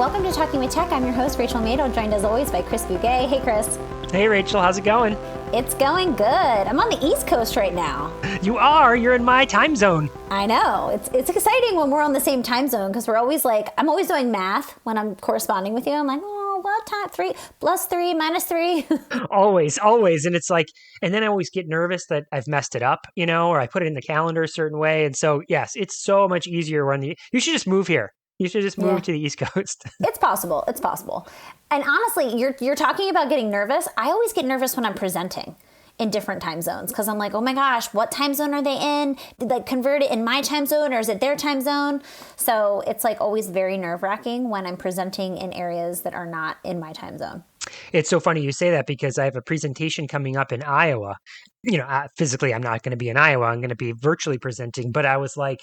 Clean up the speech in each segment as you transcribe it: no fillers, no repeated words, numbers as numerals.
welcome to Talking with Tech. I'm your host, Rachel Madel, joined as always by Chris Bugay. Hey, Chris. Hey, Rachel. How's it going? It's going good. I'm on the East Coast right now. You are? You're in my time zone. I know. It's exciting when we're on the same time zone because we're always I'm always doing math when I'm corresponding with you. I'm like, oh, what time? 3 plus 3 minus 3. Always. And it's like, and then I always get nervous that I've messed it up, or I put it in the calendar a certain way. And so, yes, it's so much easier you should just move here. You should just move to the East Coast. It's possible. And honestly, you're talking about getting nervous. I always get nervous when I'm presenting in different time zones because I'm like, oh my gosh, what time zone are they in? Did they convert it in my time zone or is it their time zone? So it's always very nerve-wracking when I'm presenting in areas that are not in my time zone. It's so funny you say that because I have a presentation coming up in Iowa. Physically, I'm not going to be in Iowa. I'm going to be virtually presenting. But I was like,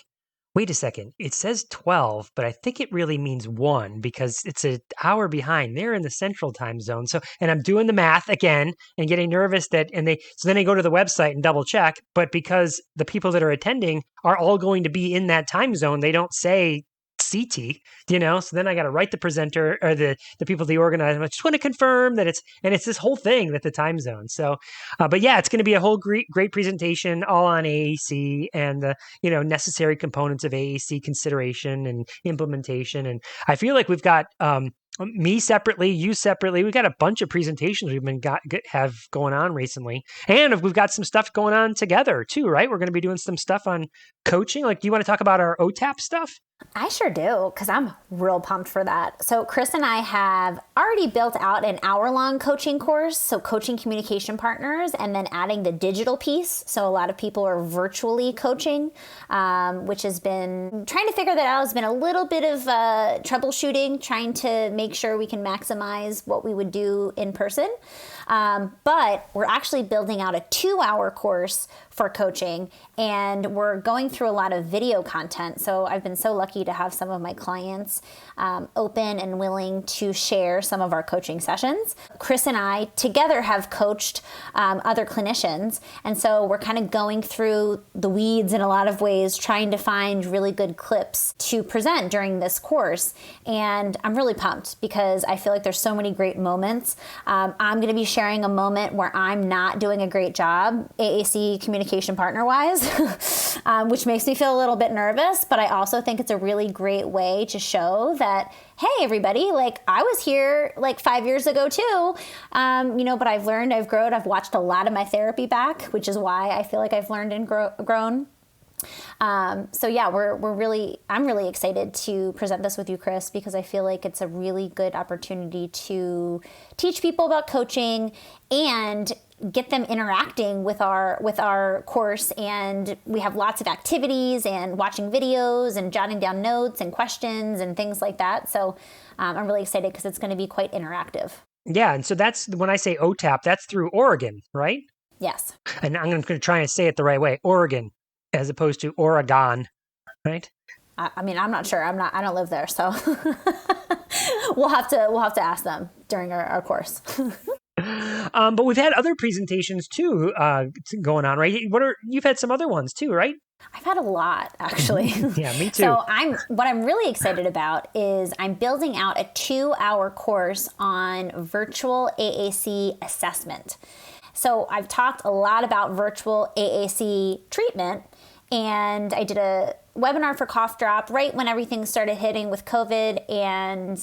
wait a second, it says 12, but I think it really means 1 because it's an hour behind. They're in the central time zone. So, and I'm doing the math again and getting nervous so then I go to the website and double check. But because the people that are attending are all going to be in that time zone, they don't say CT, so then I got to write the presenter or the people they organize. I just want to confirm that it's this whole thing that the time zone. So, but yeah, it's going to be a whole great presentation all on AAC and the, necessary components of AAC consideration and implementation. And I feel like we've got, me separately, you separately. We've got a bunch of presentations have going on recently, and we've got some stuff going on together too, right? We're going to be doing some stuff on coaching. Do you want to talk about our OTAP stuff? I sure do, because I'm real pumped for that. So Chris and I have already built out an hour-long coaching course, so coaching communication partners, and then adding the digital piece. So a lot of people are virtually coaching, which has been, trying to figure that out has been a little bit of troubleshooting, trying to make sure we can maximize what we would do in person. But we're actually building out a 2-hour course for coaching, and we're going through a lot of video content. So I've been so lucky to have some of my clients open and willing to share some of our coaching sessions. Chris and I together have coached other clinicians, and so we're kind of going through the weeds in a lot of ways, trying to find really good clips to present during this course. And I'm really pumped because I feel like there's so many great moments. I'm going to be sharing a moment where I'm not doing a great job, AAC communication partner-wise, which makes me feel a little bit nervous, but I also think it's a really great way to show that, hey, everybody, I was here 5 years ago too, but I've learned, I've grown, I've watched a lot of my therapy back, which is why I feel like I've learned and grown. So yeah, I'm really excited to present this with you, Chris, because I feel like it's a really good opportunity to teach people about coaching and get them interacting with our course. And we have lots of activities and watching videos and jotting down notes and questions and things like that. So I'm really excited because it's going to be quite interactive. Yeah. And so that's when I say OTAP, that's through Oregon, right? Yes. And I'm going to try and say it the right way. Oregon, as opposed to Oregon, right? I mean, I'm not sure. I don't live there, so we'll have to ask them during our course. But we've had other presentations too going on, right? You've had some other ones too, right? I've had a lot, actually. Yeah, me too. So what I'm really excited about is I'm building out a 2-hour course on virtual AAC assessment. So I've talked a lot about virtual AAC treatment, and I did a webinar for Cough Drop right when everything started hitting with COVID, and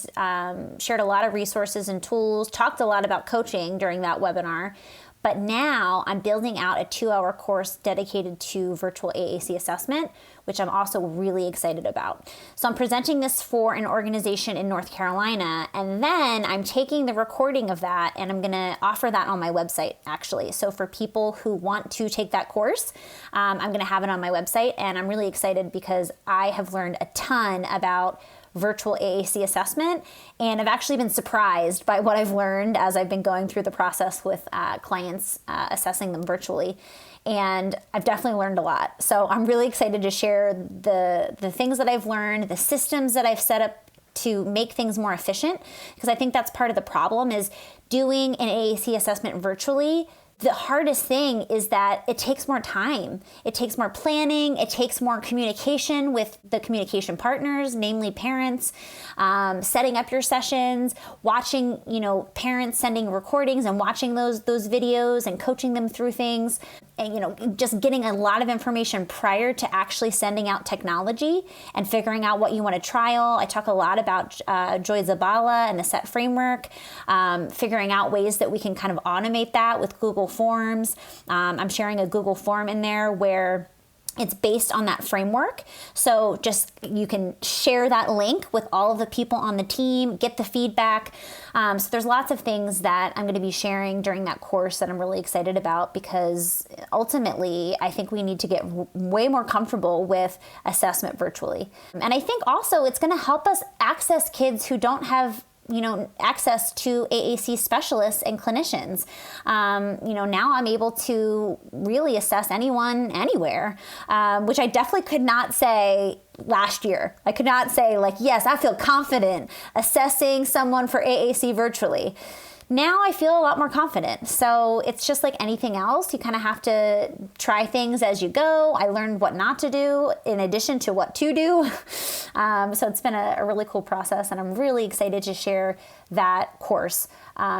shared a lot of resources and tools, talked a lot about coaching during that webinar. But now I'm building out a 2-hour course dedicated to virtual AAC assessment, which I'm also really excited about. So I'm presenting this for an organization in North Carolina, and then I'm taking the recording of that and I'm going to offer that on my website, actually. So for people who want to take that course, I'm going to have it on my website, and I'm really excited because I have learned a ton about virtual AAC assessment, and I've actually been surprised by what I've learned as I've been going through the process with clients assessing them virtually. And I've definitely learned a lot. So I'm really excited to share the things that I've learned, the systems that I've set up to make things more efficient, because I think that's part of the problem is doing an AAC assessment virtually The hardest thing is that it takes more time. It takes more planning. It takes more communication with the communication partners, namely parents, setting up your sessions, watching, parents sending recordings and watching those videos and coaching them through things. And, just getting a lot of information prior to actually sending out technology and figuring out what you want to trial. I talk a lot about Joy Zabala and the SET framework, figuring out ways that we can kind of automate that with Google Forms. I'm sharing a Google form in there where it's based on that framework. So just you can share that link with all of the people on the team, get the feedback. So there's lots of things that I'm going to be sharing during that course that I'm really excited about, because ultimately I think we need to get way more comfortable with assessment virtually. And I think also it's going to help us access kids who don't have access to AAC specialists and clinicians. Now I'm able to really assess anyone, anywhere, which I definitely could not say last year. I could not say yes, I feel confident assessing someone for AAC virtually. Now I feel a lot more confident. So it's just like anything else. You kind of have to try things as you go. I learned what not to do in addition to what to do. So it's been a really cool process, and I'm really excited to share that course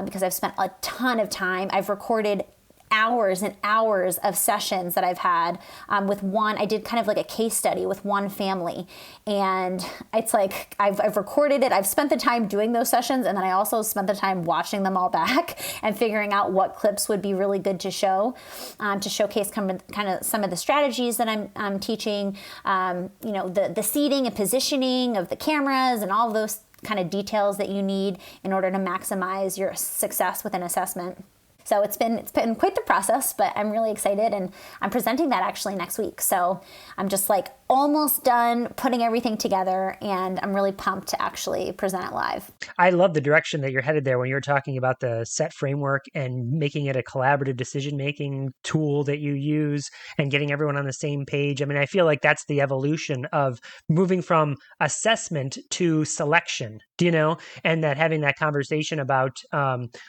because I've spent a ton of time. I've recorded hours and hours of sessions that I've had with one. I did kind of like a case study with one family, and it's like I've recorded it. I've spent the time doing those sessions, and then I also spent the time watching them all back and figuring out what clips would be really good to show, to showcase kind of some of the strategies that I'm teaching. The seating and positioning of the cameras and all of those kind of details that you need in order to maximize your success with an assessment. So it's been quite the process, but I'm really excited, and I'm presenting that actually next week. So I'm just almost done putting everything together, and I'm really pumped to actually present it live. I love the direction that you're headed there when you're talking about the SET framework and making it a collaborative decision-making tool that you use and getting everyone on the same page. I mean, I feel like that's the evolution of moving from assessment to selection, and that having that conversation about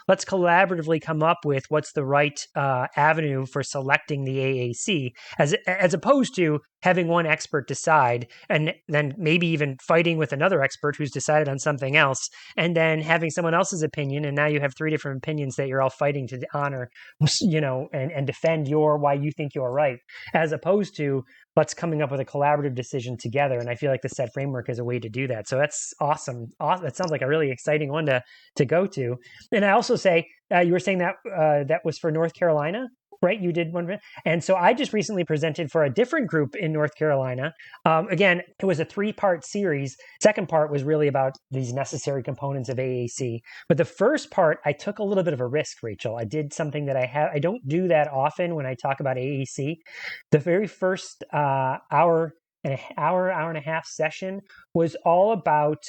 let's collaboratively come up with what's the right avenue for selecting the AAC, as opposed to having one expert decide and then maybe even fighting with another expert who's decided on something else, and then having someone else's opinion, and now you have three different opinions that you're all fighting to honor, and defend why you think you're right, as opposed to let's coming up with a collaborative decision together. And I feel like the SET framework is a way to do that. So that's awesome. That sounds like a really exciting one to go to. And I also say, you were saying that that was for North Carolina, right? You did one. And so I just recently presented for a different group in North Carolina. Again, it was a 3-part series. Second part was really about these necessary components of AAC. But the first part, I took a little bit of a risk, Rachel. I did something that I don't do that often when I talk about AAC. The very first hour and a half session was all about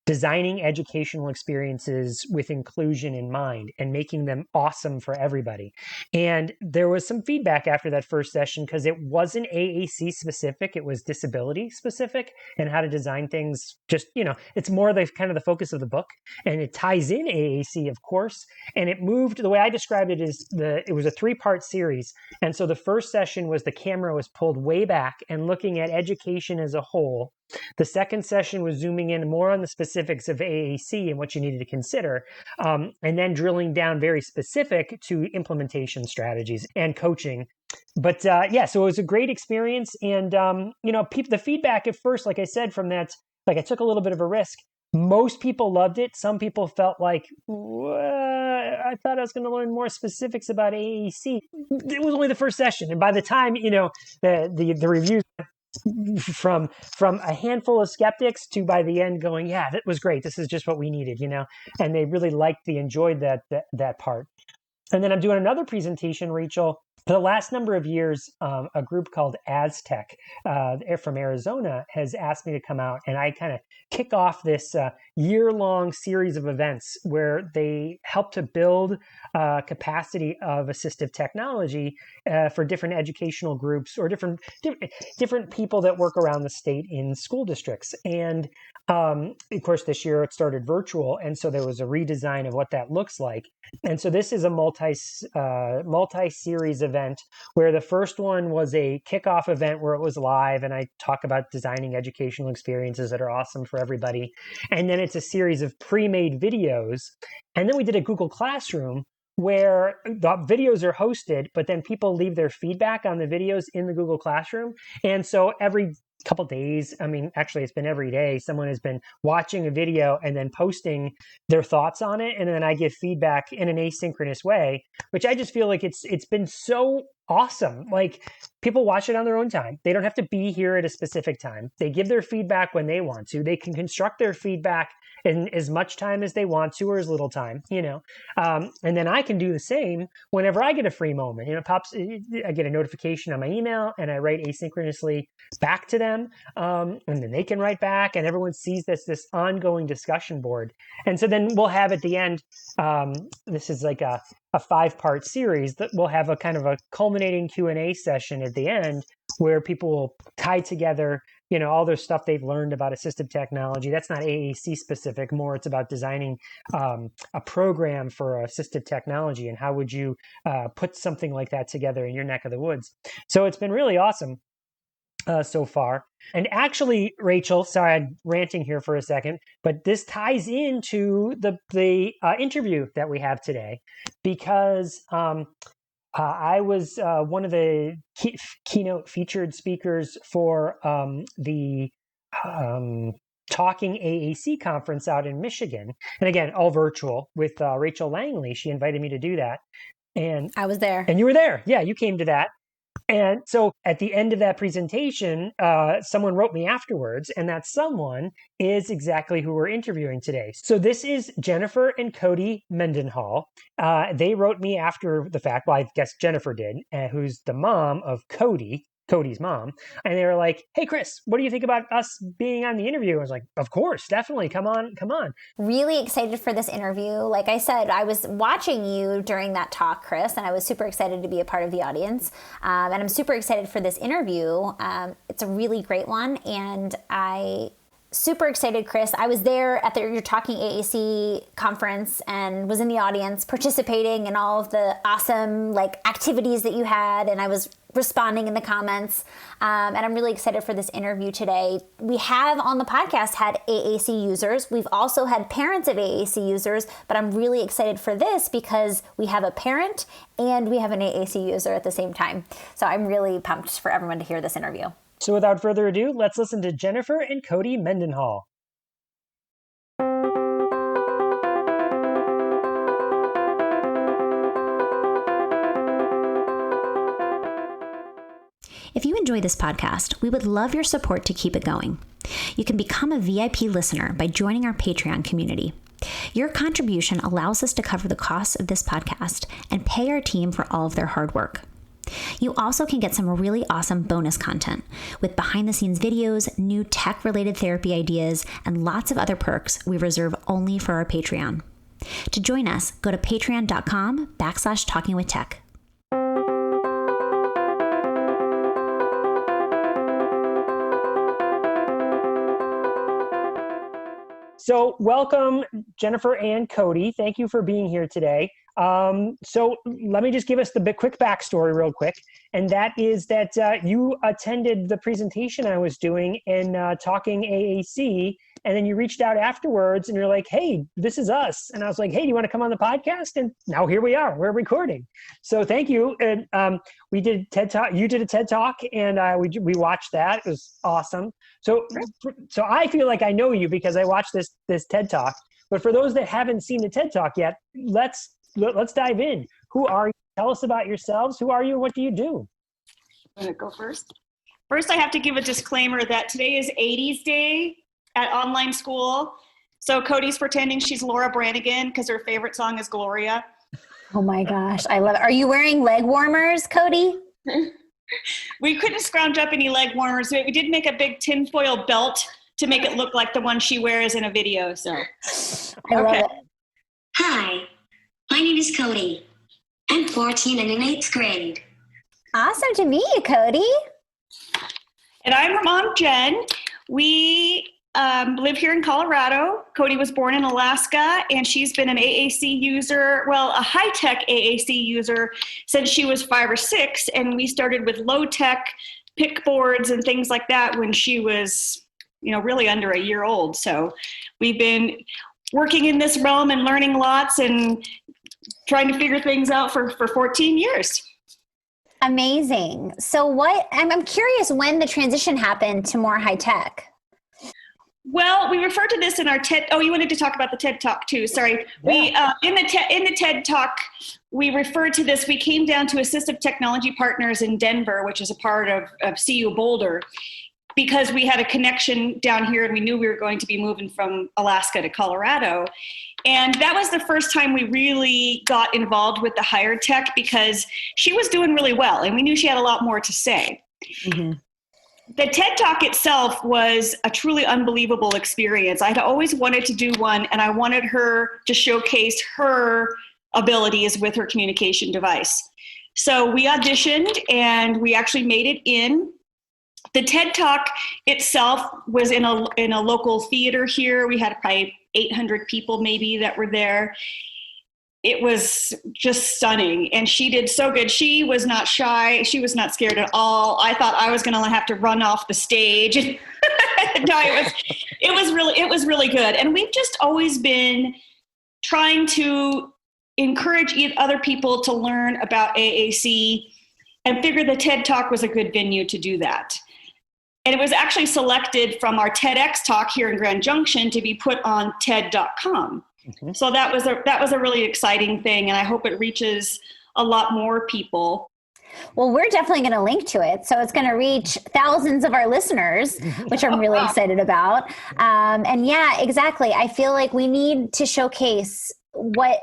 designing educational experiences with inclusion in mind and making them awesome for everybody. And there was some feedback after that first session because it wasn't AAC specific, it was disability specific, and how to design things. Just, it's more the kind of the focus of the book, and it ties in AAC, of course. And it moved, the way I described it is it was a 3-part series. And so the first session was the camera was pulled way back and looking at education as a whole. The second session was zooming in more on the specifics of AAC and what you needed to consider, and then drilling down very specific to implementation strategies and coaching. But so it was a great experience. And, the feedback at first, like I said, from that, I took a little bit of a risk. Most people loved it. Some people felt like, I thought I was going to learn more specifics about AAC. It was only the first session. And by the time, the reviews from a handful of skeptics to by the end going, yeah, that was great. This is just what we needed, and they really enjoyed that part. And then I'm doing another presentation, Rachel, For the last number of years, a group called Aztec from Arizona has asked me to come out, and I kind of kick off this year-long series of events where they help to build capacity of assistive technology for different educational groups or different people that work around the state in school districts. And of course, this year it started virtual, and so there was a redesign of what that looks like. And so this is a multi-series event where the first one was a kickoff event where it was live, and I talk about designing educational experiences that are awesome for everybody. And then it's a series of pre-made videos. And then we did a Google Classroom where the videos are hosted, but then people leave their feedback on the videos in the Google Classroom. And so every couple days, I mean, actually it's been every day, someone has been watching a video and then posting their thoughts on it, and then I give feedback in an asynchronous way, which I just feel like it's been so awesome. Like, people watch it on their own time. They don't have to be here at a specific time. They give their feedback when they want to. They can construct their feedback in as much time as they want to, or as little time, and then I can do the same whenever I get a free moment. I get a notification on my email, and I write asynchronously back to them, and then they can write back, and everyone sees this ongoing discussion board. And so then we'll have at the end, this is like a 5-part series that will have a kind of a culminating Q&A session at the end where people will tie together all their stuff they've learned about assistive technology. That's not AAC specific, more it's about designing a program for assistive technology, and how would you put something like that together in your neck of the woods. So it's been really awesome so far. And actually, Rachel, sorry, I'm ranting here for a second, but this ties into the interview that we have today, because I was one of the keynote featured speakers for the Talking AAC conference out in Michigan. And again, all virtual with Rachel Langley. She invited me to do that. And I was there. And you were there. Yeah, you came to that. And so at the end of that presentation, someone wrote me afterwards, and that someone is exactly who we're interviewing today. So this is Jennifer and Codi Mendenhall. They wrote me after the fact. Well, I guess Jennifer did, who's the mom of Cody's mom. And they were like, "Hey, Chris, what do you think about us being on the interview?" I was like, "Of course, definitely. Come on. Really excited for this interview. Like I said, I was watching you during that talk, Chris, and I was super excited to be a part of the audience. And I'm super excited for this interview. It's a really great one. And super excited, Chris. I was there at your Talking AAC conference and was in the audience participating in all of the awesome activities that you had, and I was responding in the comments. And I'm really excited for this interview today. We have on the podcast had AAC users. We've also had parents of AAC users, but I'm really excited for this because we have a parent and we have an AAC user at the same time. So I'm really pumped for everyone to hear this interview. So without further ado, let's listen to Jennifer and Codi Mendenhall. If you enjoy this podcast, we would love your support to keep it going. You can become a VIP listener by joining our Patreon community. Your contribution allows us to cover the costs of this podcast and pay our team for all of their hard work. You also can get some really awesome bonus content with behind-the-scenes videos, new tech-related therapy ideas, and lots of other perks we reserve only for our Patreon. To join us, go to patreon.com/talkingwithtech. So welcome, Jennifer and Codi. Thank you for being here today. So let me just give us the quick backstory real quick. And that is that you attended the presentation I was doing in Talking AAC, and then you reached out afterwards and you're like, "Hey, this is us." And I was like, "Hey, do you want to come on the podcast?" And now here we are, we're recording. So thank you. And we did TED Talk, you did a TED Talk, and we watched that. It was awesome. So I feel like I know you because I watched this TED Talk. But for those that haven't seen the TED Talk yet, let's dive in. Who are you? Tell us about yourselves. Who are you? What do you do? I'm gonna go first. First, I have to give a disclaimer that today is 80s Day at online school. So Codi's pretending she's Laura Branigan because her favorite song is Gloria. Oh my gosh, I love it. Are you wearing leg warmers, Cody? We couldn't scrounge up any leg warmers. We did make a big tinfoil belt to make it look like the one she wears in a video. So I love it. Hi, my name is Cody. I'm 14 and in 8th grade. Awesome to meet you, Cody. And I'm her mom, Jen. We live here in Colorado. Cody was born in Alaska, and she's been an AAC user, well, a high-tech AAC user since she was 5 or 6, and we started with low-tech pick boards and things like that when she was, really under a year old. So we've been working in this realm and learning lots and trying to figure things out for 14 years. Amazing. So I'm curious when the transition happened to more high tech. Well, we refer to this in our TED. Oh, you wanted to talk about the TED Talk too. Sorry. Yeah. We in the TED Talk, we referred to this. We came down to Assistive Technology Partners in Denver, which is a part of CU Boulder, because we had a connection down here and we knew we were going to be moving from Alaska to Colorado. And that was the first time we really got involved with the higher tech because she was doing really well and we knew she had a lot more to say. Mm-hmm. The TED Talk itself was a truly unbelievable experience. I'd always wanted to do one, and I wanted her to showcase her abilities with her communication device. So we auditioned, and we actually made it in. The TED Talk itself was in a local theater here. We had probably 800 people maybe that were there. It was just stunning, and she did so good. She was not shy. She was not scared at all. I thought I was going to have to run off the stage. No, it was really good. And we've just always been trying to encourage other people to learn about AAC and figure the TED Talk was a good venue to do that. And it was actually selected from our TEDx talk here in Grand Junction to be put on TED.com. Mm-hmm. So that was a really exciting thing, and I hope it reaches a lot more people. Well, we're definitely going to link to it. So it's going to reach thousands of our listeners, which I'm really excited about. And yeah, exactly. I feel like we need to showcase what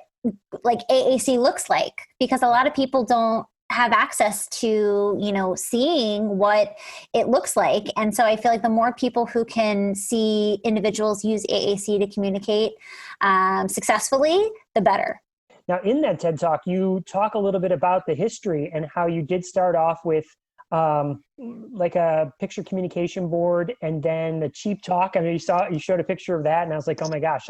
like AAC looks like, because a lot of people don't have access to, seeing what it looks like. And so I feel like the more people who can see individuals use AAC to communicate successfully, the better. Now, in that TED Talk, you talk a little bit about the history and how you did start off with like a picture communication board and then the cheap talk. I mean, you showed a picture of that and I was like, oh my gosh,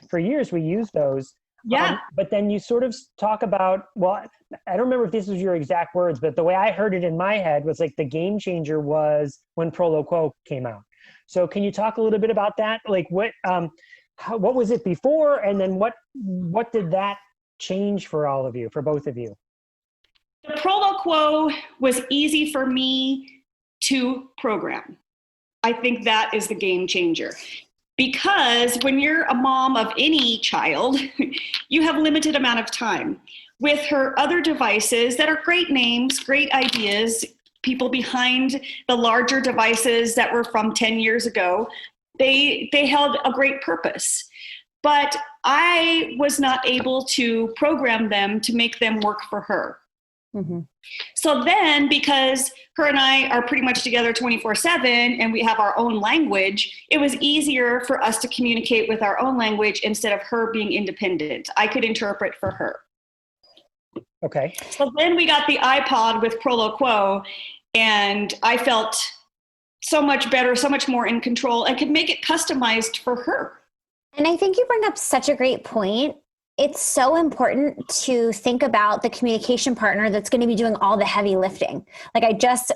for years we used those. Yeah. But then you sort of talk about, well, I don't remember if this was your exact words, but the way I heard it in my head was like the game changer was when Proloquo came out. So can you talk a little bit about that? Like what was it before? And then what did that change for all of you, for both of you? The Proloquo was easy for me to program. I think that is the game changer. Because when you're a mom of any child, you have limited amount of time. With her other devices that are great names, great ideas, people behind the larger devices that were from 10 years ago, they held a great purpose. But I was not able to program them to make them work for her. Mm-hmm. So then, because her and I are pretty much together 24/7 and we have our own language, it was easier for us to communicate with our own language instead of her being independent. I could interpret for her. Okay. So then we got the iPod with Proloquo, and I felt so much better, so much more in control, and could make it customized for her. And I think you bring up such a great point. It's so important to think about the communication partner that's going to be doing all the heavy lifting. Like I just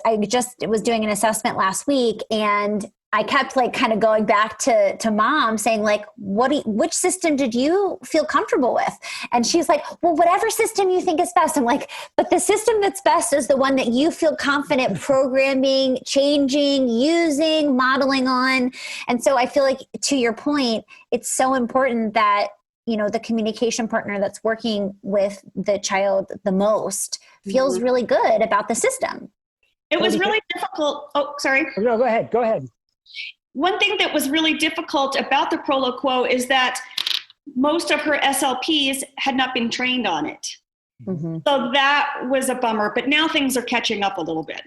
was doing an assessment last week, and I kept like kind of going back to mom saying like, which system did you feel comfortable with? And she's like, well, whatever system you think is best. I'm like, but the system that's best is the one that you feel confident programming, changing, using, modeling on. And so I feel like, to your point, it's so important that the communication partner that's working with the child the most feels really good about the system. It was really difficult. Oh, sorry. No, go ahead. One thing that was really difficult about the Proloquo is that most of her SLPs had not been trained on it. Mm-hmm. So that was a bummer, but now things are catching up a little bit.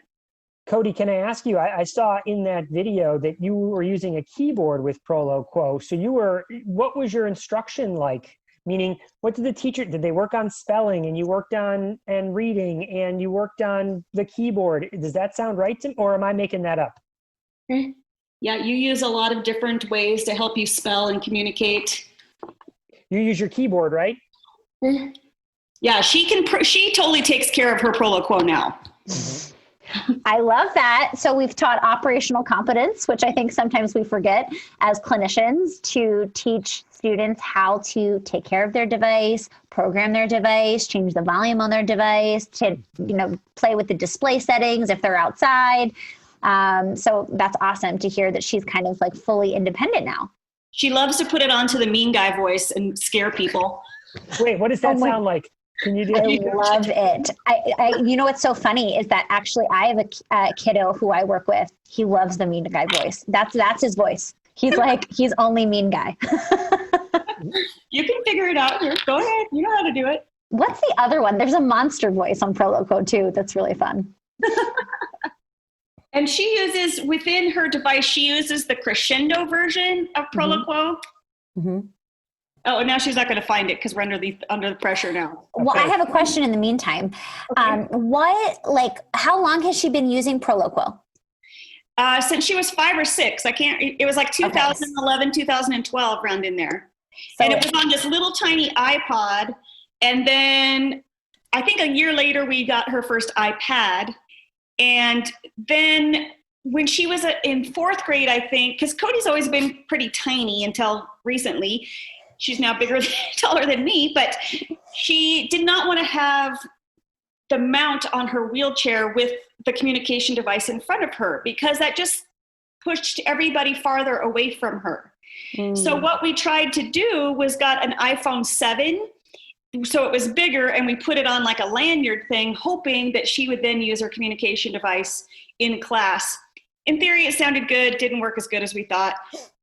Cody, can I ask you, I saw in that video that you were using a keyboard with Proloquo. So what was your instruction like? Meaning, what did they work on spelling and you worked on and reading and you worked on the keyboard? Does that sound right to me, or am I making that up? Yeah, you use a lot of different ways to help you spell and communicate. You use your keyboard, right? Yeah, she totally takes care of her Proloquo now. Mm-hmm. I love that. So we've taught operational competence, which I think sometimes we forget as clinicians, to teach students how to take care of their device, program their device, change the volume on their device, to play with the display settings if they're outside. So that's awesome to hear that she's kind of like fully independent now. She loves to put it onto the mean guy voice and scare people. Wait, what does that sound like? Can you do I love it. You know what's so funny is that actually I have a kiddo who I work with. He loves the mean guy voice. That's his voice. He's only mean guy. You can figure it out. Go ahead. You know how to do it. What's the other one? There's a monster voice on Proloquo too. That's really fun. And she uses, within her device, she uses the crescendo version of Proloquo. Mm-hmm. Oh, and now she's not going to find it because we're under the pressure now. Well, I have a question in the meantime. Okay. How long has she been using Proloquo? Since she was 5 or 6. It was like 2011, 2012, around in there. So, and it was on this little tiny iPod. And then I think a year later, we got her first iPad. And then when she was in 4th grade, I think, because Cody's always been pretty tiny until recently. She's now taller than me, but she did not want to have the mount on her wheelchair with the communication device in front of her because that just pushed everybody farther away from her. So what we tried to do was got an iPhone 7, so it was bigger, and we put it on like a lanyard thing, hoping that she would then use her communication device in class. In theory, it sounded good, didn't work as good as we thought,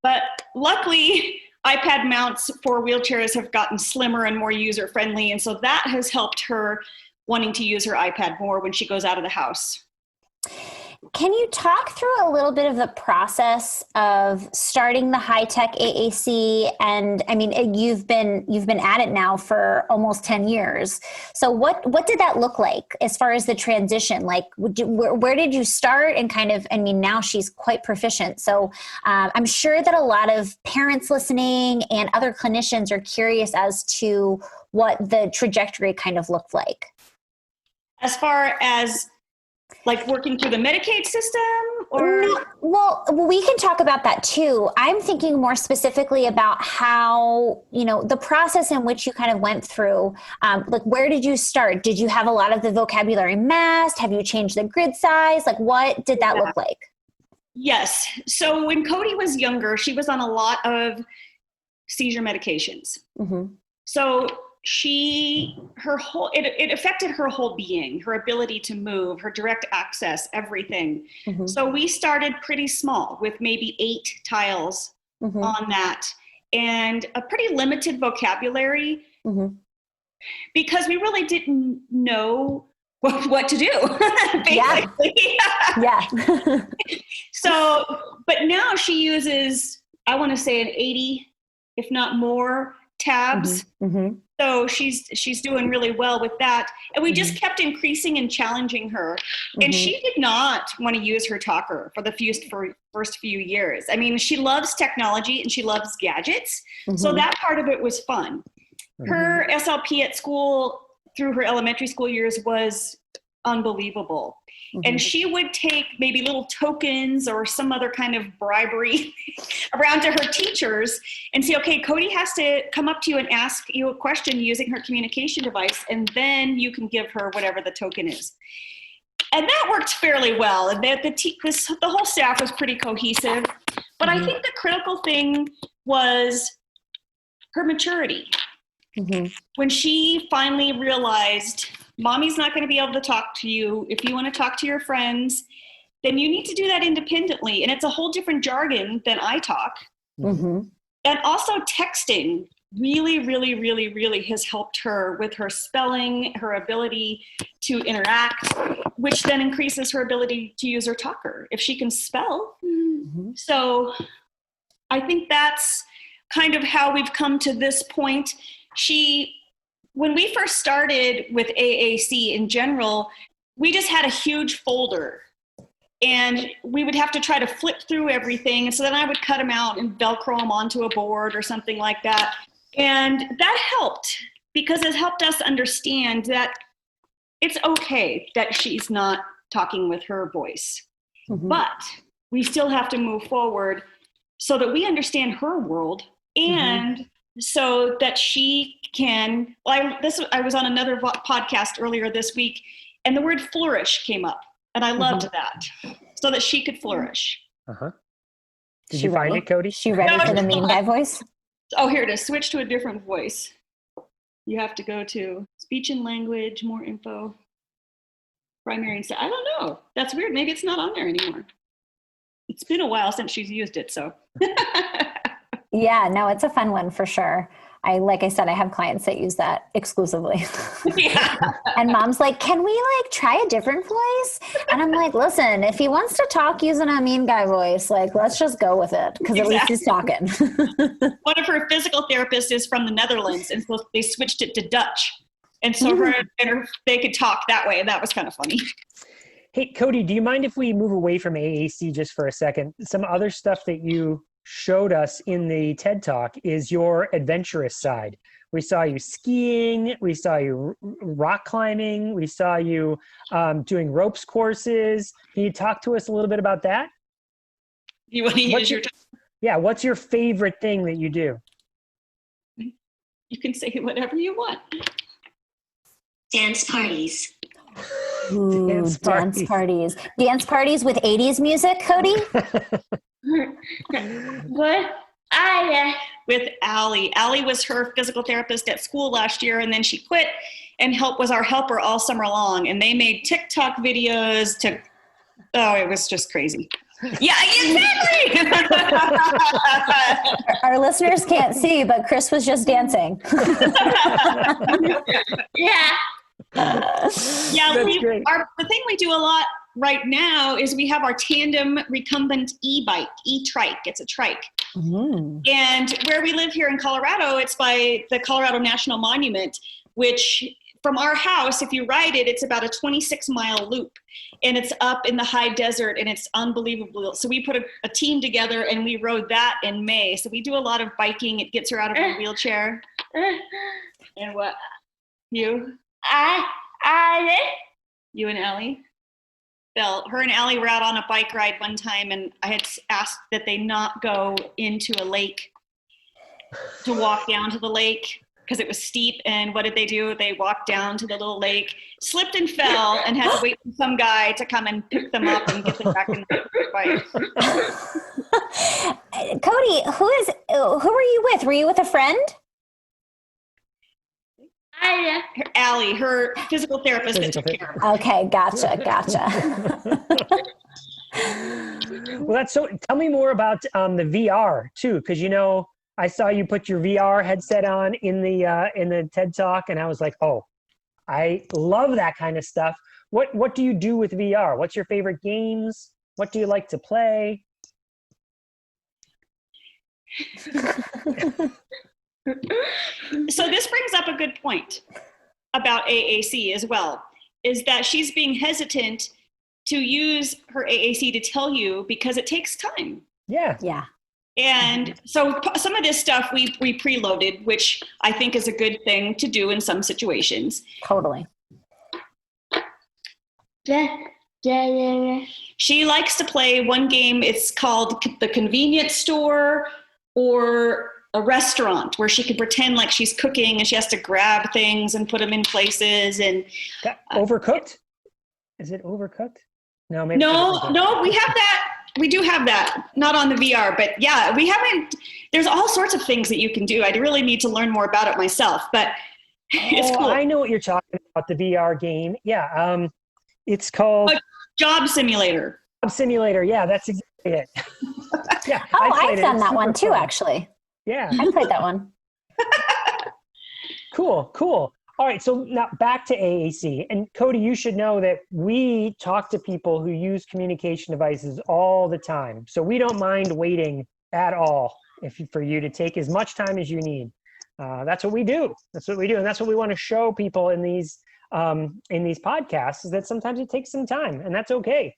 but luckily, iPad mounts for wheelchairs have gotten slimmer and more user-friendly, and so that has helped her wanting to use her iPad more when she goes out of the house. Can you talk through a little bit of the process of starting the high-tech AAC? And I mean, you've been at it now for almost 10 years. So what did that look like as far as the transition? Like, where did you start? And kind of, I mean, now she's quite proficient. So I'm sure that a lot of parents listening and other clinicians are curious as to what the trajectory kind of looked like. As far as like working through the Medicaid system, or? Well, we can talk about that too. I'm thinking more specifically about how, the process in which you kind of went through, like where did you start? Did you have a lot of the vocabulary masked? Have you changed the grid size? Like what did that look like? Yes. So when Cody was younger, she was on a lot of seizure medications. Mm-hmm. So it affected her whole being, her ability to move, her direct access, everything. Mm-hmm. So we started pretty small with maybe 8 tiles mm-hmm. on that and a pretty limited vocabulary mm-hmm. because we really didn't know what to do, basically. Yeah. So, but now she uses, I want to say an 80, if not more, tabs. Mm-hmm. Mm-hmm. So she's doing really well with that. And we just kept increasing and challenging her. And she did not want to use her talker for the first few years. I mean, she loves technology and she loves gadgets. So that part of it was fun. Her SLP at school through her elementary school years was unbelievable. And she would take maybe little tokens or some other kind of bribery around to her teachers and say, okay, Cody has to come up to you and ask you a question using her communication device, and then you can give her whatever the token is. And that worked fairly well. And the whole staff was pretty cohesive. But I think the critical thing was her maturity. When she finally realized, Mommy's not going to be able to talk to you. If you want to talk to your friends, then you need to do that independently. And it's a whole different jargon than I talk. And also texting really, really, really, really has helped her with her spelling, her ability to interact, which then increases her ability to use her talker if she can spell. Mm-hmm. So I think that's kind of how we've come to this point. When we first started with AAC in general, we just had a huge folder and we would have to try to flip through everything. And so then I would cut them out and Velcro them onto a board or something like that. And that helped because it helped us understand that it's okay that she's not talking with her voice, but we still have to move forward so that we understand her world and so that she can, I was on another podcast earlier this week and the word flourish came up and I loved that so that she could flourish. Did you find it, Cody? She ready for the mean guy voice? Oh, here it is. Switch to a different voice. You have to go to speech and language, more info, primary and I don't know. That's weird. Maybe it's not on there anymore. It's been a while since she's used it, so. Yeah, no, it's a fun one for sure. Like I said, I have clients that use that exclusively. Yeah. And mom's like, can we try a different voice? And I'm like, listen, if he wants to talk using a mean guy voice, let's just go with it. Because at least he's talking. One of her physical therapists is from the Netherlands. And so they switched it to Dutch. And so they could talk that way. And that was kind of funny. Hey, Cody, do you mind if we move away from AAC just for a second? Some other stuff that you showed us in the TED Talk is your adventurous side. We saw you skiing, we saw you rock climbing, we saw you doing ropes courses. Can you talk to us a little bit about that? You want to use your time? Yeah, what's your favorite thing that you do? You can say whatever you want. Dance parties. Ooh, dance parties. Dance parties with 80s music, Cody? With Allie. Allie was her physical therapist at school last year, and then she quit and was our helper all summer long. And they made TikTok videos it was just crazy. Yeah, exactly. Our listeners can't see, but Chris was just dancing. Yeah. That's great. The thing we do a lot right now is we have our tandem recumbent e-trike. It's a trike. And where we live here in Colorado, it's by the Colorado National Monument, which from our house, if you ride it, it's about a 26-mile loop. And it's up in the high desert and it's unbelievable. So we put a team together and we rode that in May. So we do a lot of biking. It gets her out of her wheelchair. And what? You? You and Allie? Her and Allie were out on a bike ride one time and I had asked that they not go into a lake to walk down to the lake because it was steep. And what did they do? They walked down to the little lake, slipped and fell, and had to wait for some guy to come and pick them up and get them back in the bike. Cody, who were you with? Were you with a friend? Allie, her physical therapist that took care of her. Okay, gotcha. Well, tell me more about the VR too, because I saw you put your VR headset on in the TED Talk, and I was like, oh, I love that kind of stuff. What do you do with VR? What's your favorite games? What do you like to play? So this brings up a good point about AAC as well, is that she's being hesitant to use her AAC to tell you because it takes time. Yeah. And so some of this stuff we preloaded, which I think is a good thing to do in some situations. Totally. She likes to play one game. It's called the convenience store or a restaurant where she can pretend like she's cooking and she has to grab things and put them in places. And Overcooked? Is it Overcooked? No, maybe. No, we have that. We do have that, not on the VR, but yeah, there's all sorts of things that you can do. I really need to learn more about it myself, but it's cool. I know what you're talking about, the VR game. Yeah. It's called Job Simulator. Job Simulator. Yeah, that's exactly it. Yeah. Oh, I've done that one too, actually. Yeah. I played that one. Cool. All right, so now back to AAC. And Codi, you should know that we talk to people who use communication devices all the time. So we don't mind waiting at all for you to take as much time as you need. That's what we do. And that's what we want to show people in these podcasts, is that sometimes it takes some time, and that's okay.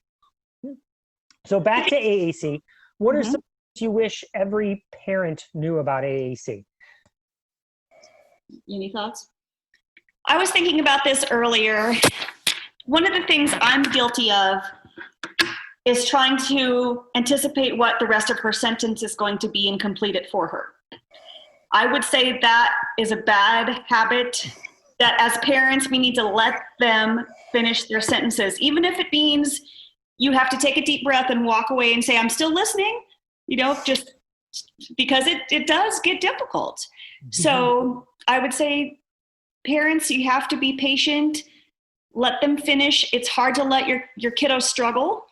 So back to AAC. What are some things you wish every parent knew about AAC? Any thoughts? I was thinking about this earlier. One of the things I'm guilty of is trying to anticipate what the rest of her sentence is going to be and complete it for her. I would say that is a bad habit, that as parents, we need to let them finish their sentences, even if it means you have to take a deep breath and walk away and say, I'm still listening, just because it does get difficult. So I would say, parents, you have to be patient, let them finish. It's hard to let your kiddo struggle,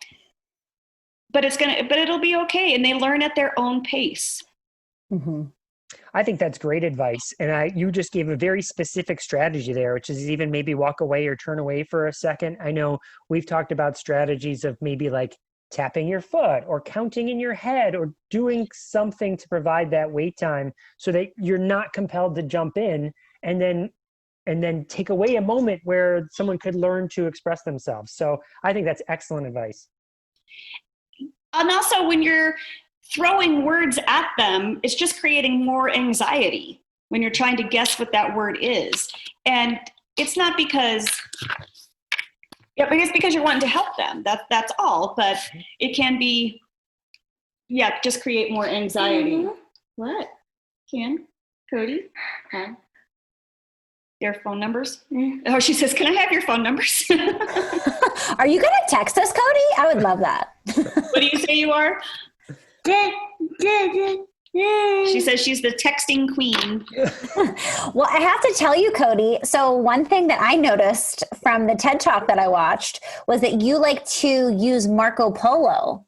but it'll be okay. And they learn at their own pace. Mm-hmm. I think that's great advice. And you just gave a very specific strategy there, which is even maybe walk away or turn away for a second. I know we've talked about strategies of maybe like tapping your foot or counting in your head or doing something to provide that wait time so that you're not compelled to jump in and then take away a moment where someone could learn to express themselves. So I think that's excellent advice. And also, when you're throwing words at them, it's just creating more anxiety when you're trying to guess what that word is. And it's not because you're wanting to help them. That's all. But it can be, just create more anxiety. Mm-hmm. What? Codi? Huh? Their phone numbers? Oh, she says, can I have your phone numbers? Are you going to text us, Codi? I would love that. What do you say you are? She says she's the texting queen. Well, I have to tell you, Codi, so one thing that I noticed from the TED Talk that I watched was that you like to use Marco Polo.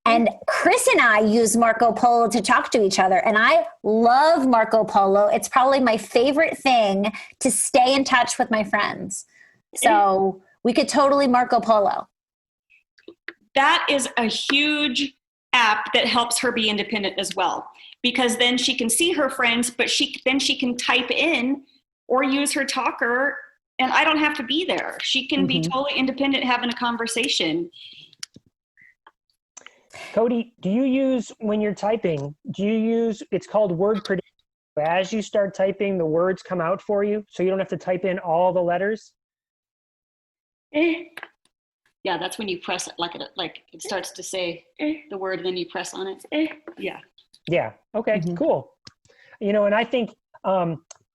And Chris and I use Marco Polo to talk to each other. And I love Marco Polo. It's probably my favorite thing to stay in touch with my friends. So we could totally Marco Polo. That is a huge app that helps her be independent as well. Because then she can see her friends, but she can type in or use her talker. And I don't have to be there. She can be totally independent having a conversation. Codi, when you're typing, it's called word prediction. As you start typing, the words come out for you, so you don't have to type in all the letters? Yeah, that's when you press it, like it starts to say the word, and then you press on it. Yeah, okay, cool. And I think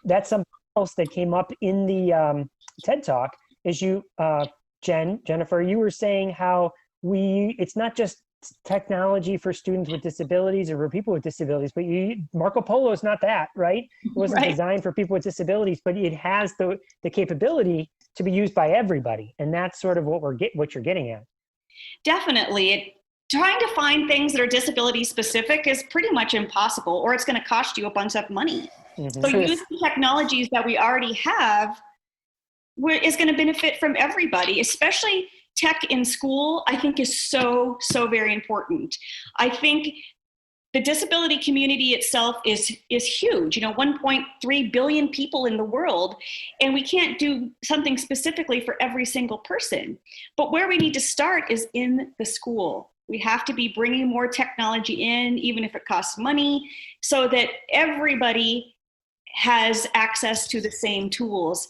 that's something else that came up in the TED Talk, is Jennifer, you were saying how it's not just technology for students with disabilities or for people with disabilities, but Marco Polo is not that, right? It wasn't designed for people with disabilities, but it has the capability to be used by everybody, and that's sort of what you're getting at. Definitely. Trying to find things that are disability specific is pretty much impossible, or it's going to cost you a bunch of money. So using technologies that we already have is going to benefit from everybody, especially tech in school. I think is so very important. I think the disability community itself is huge. 1.3 billion people in the world, and we can't do something specifically for every single person. But where we need to start is in the school. We have to be bringing more technology in, even if it costs money, so that everybody has access to the same tools.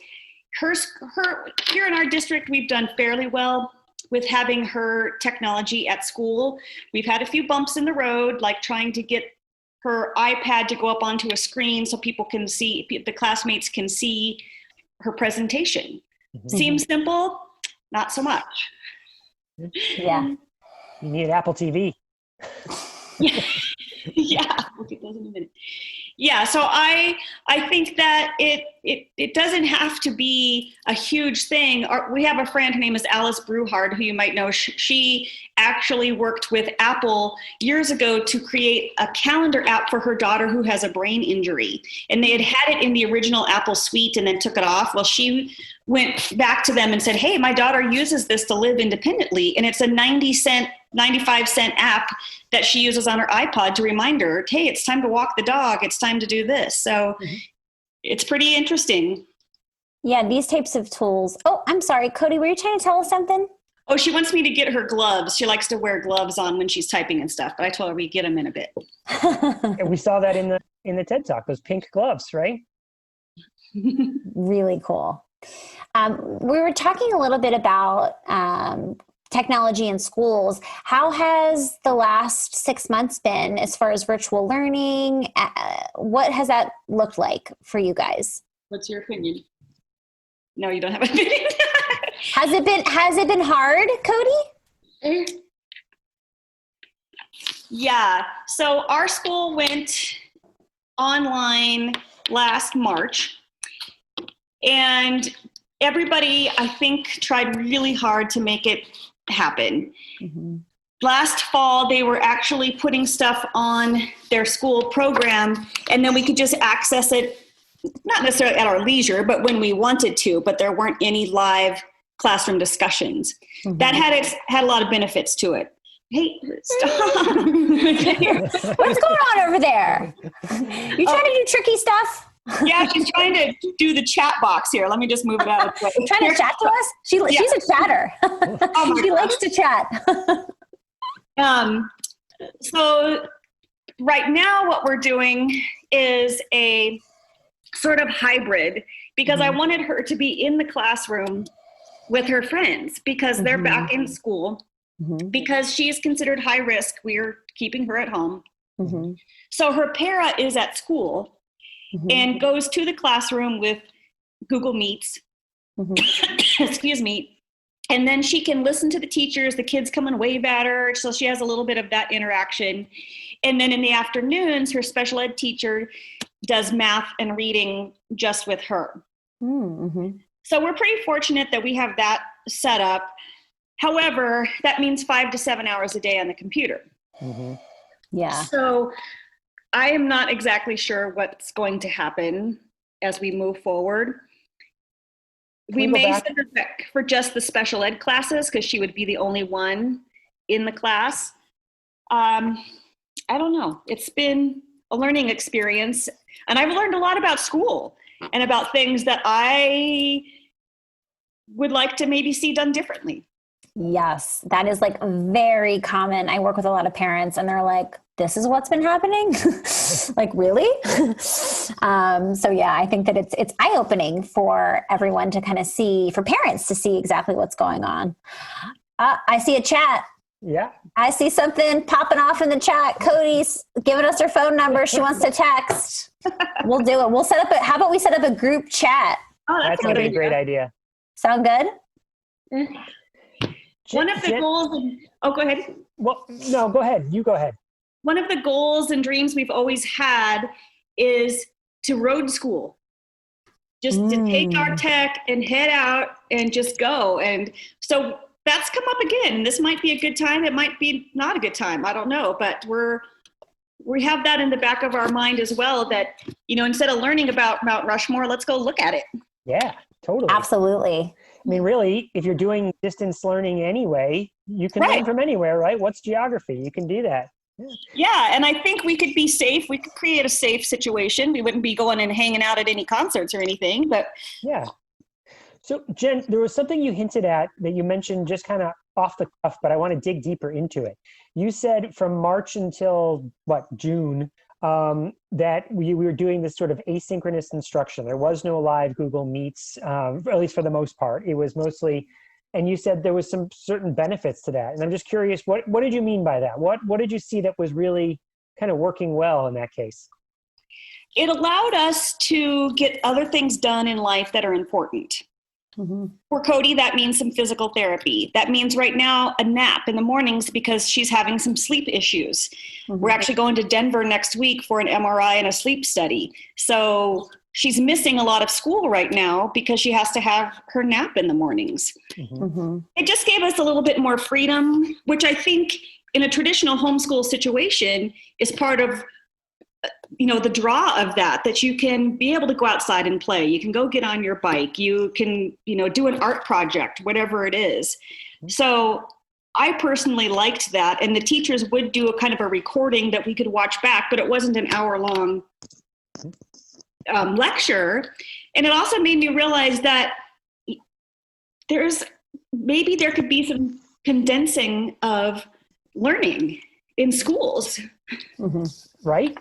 Here in our district, we've done fairly well with having her technology at school. We've had a few bumps in the road, like trying to get her iPad to go up onto a screen so people can see, the classmates can see her presentation. Seems simple, not so much. Yeah. You need Apple TV. Yeah, we'll get those in a minute. Yeah, so I think that it doesn't have to be a huge thing. We have a friend, her name is Alice Bruhard, who you might know. She actually worked with Apple years ago to create a calendar app for her daughter who has a brain injury. And they had it in the original Apple suite and then took it off. Well, she went back to them and said, hey, my daughter uses this to live independently. And it's a 95-cent app that she uses on her iPod to remind her, hey, it's time to walk the dog. It's time to do this. So it's pretty interesting. Yeah, these types of tools. Oh, I'm sorry, Codi, were you trying to tell us something? Oh, she wants me to get her gloves. She likes to wear gloves on when she's typing and stuff, but I told her we'd get them in a bit. And we saw that in the TED Talk, those pink gloves, right? Really cool. We were talking a little bit about technology in schools. How has the last 6 months been as far as virtual learning? What has that looked like for you guys? What's your opinion? No, you don't have an opinion. Has it been hard, Codi? Yeah. So our school went online last March, and everybody, I think, tried really hard to make it happen. Mm-hmm. Last fall, they were actually putting stuff on their school program, and then we could just access it, not necessarily at our leisure, but when we wanted to, but there weren't any live classroom discussions. Mm-hmm. That had a lot of benefits to it. Hey, stop. What's going on over there? You trying to do tricky stuff? Yeah, she's trying to do the chat box here. Let me just move it out of the way. Trying to chat to us? She's a chatter. She likes to chat. So right now what we're doing is a sort of hybrid, because I wanted her to be in the classroom with her friends because they're back in school. Mm-hmm. Because she is considered high risk, we're keeping her at home. Mm-hmm. So her para is at school and goes to the classroom with Google Meets, excuse me, and then she can listen to the teachers, the kids come and wave at her, so she has a little bit of that interaction. And then in the afternoons, her special ed teacher does math and reading just with her. Mm-hmm. So we're pretty fortunate that we have that set up. However, that means 5 to 7 hours a day on the computer. Mm-hmm. Yeah. So I am not exactly sure what's going to happen as we move forward. We may send her back for just the special ed classes because she would be the only one in the class. I don't know. It's been a learning experience, and I've learned a lot about school and about things that I would like to maybe see done differently. Yes, that is like very common. I work with a lot of parents and they're like, this is what's been happening? Like, really? So yeah, I think that it's eye-opening for everyone to kind of see, for parents to see exactly what's going on. I see a chat. Yeah. I see something popping off in the chat. Cody's giving us her phone number. She wants to text. We'll do it. We'll set up how about we set up a group chat? Oh, that's going to be a great idea. Sound good? One of the goals, go ahead. Well, no, go ahead. You go ahead. One of the goals and dreams we've always had is to road school. Just to take our tech and head out and just go. And so that's come up again. This might be a good time. It might be not a good time. I don't know, but we have that in the back of our mind as well, that, instead of learning about Mount Rushmore, let's go look at it. Yeah, totally. Absolutely. I mean, really, if you're doing distance learning anyway, you can learn from anywhere, right? What's geography? You can do that. Yeah, and I think we could be safe. We could create a safe situation. We wouldn't be going and hanging out at any concerts or anything, but... Yeah. So, Jen, there was something you hinted at that you mentioned just kind of off the cuff, but I want to dig deeper into it. You said from March until, June, that we were doing this sort of asynchronous instruction. There was no live Google Meets, at least for the most part. It was mostly, and you said there was some certain benefits to that. And I'm just curious, what did you mean by that? What did you see that was really kind of working well in that case? It allowed us to get other things done in life that are important. Mm-hmm. For Codi, that means some physical therapy. That means right now a nap in the mornings because she's having some sleep issues. Mm-hmm. We're actually going to Denver next week for an MRI and a sleep study. So she's missing a lot of school right now because she has to have her nap in the mornings. It just gave us a little bit more freedom, which I think in a traditional homeschool situation is part of, the draw of that you can be able to go outside and play. You can go get on your bike. You can, do an art project, whatever it is. So I personally liked that. And the teachers would do a kind of a recording that we could watch back, but it wasn't an hour-long lecture. And it also made me realize that there could be some condensing of learning in schools. Right.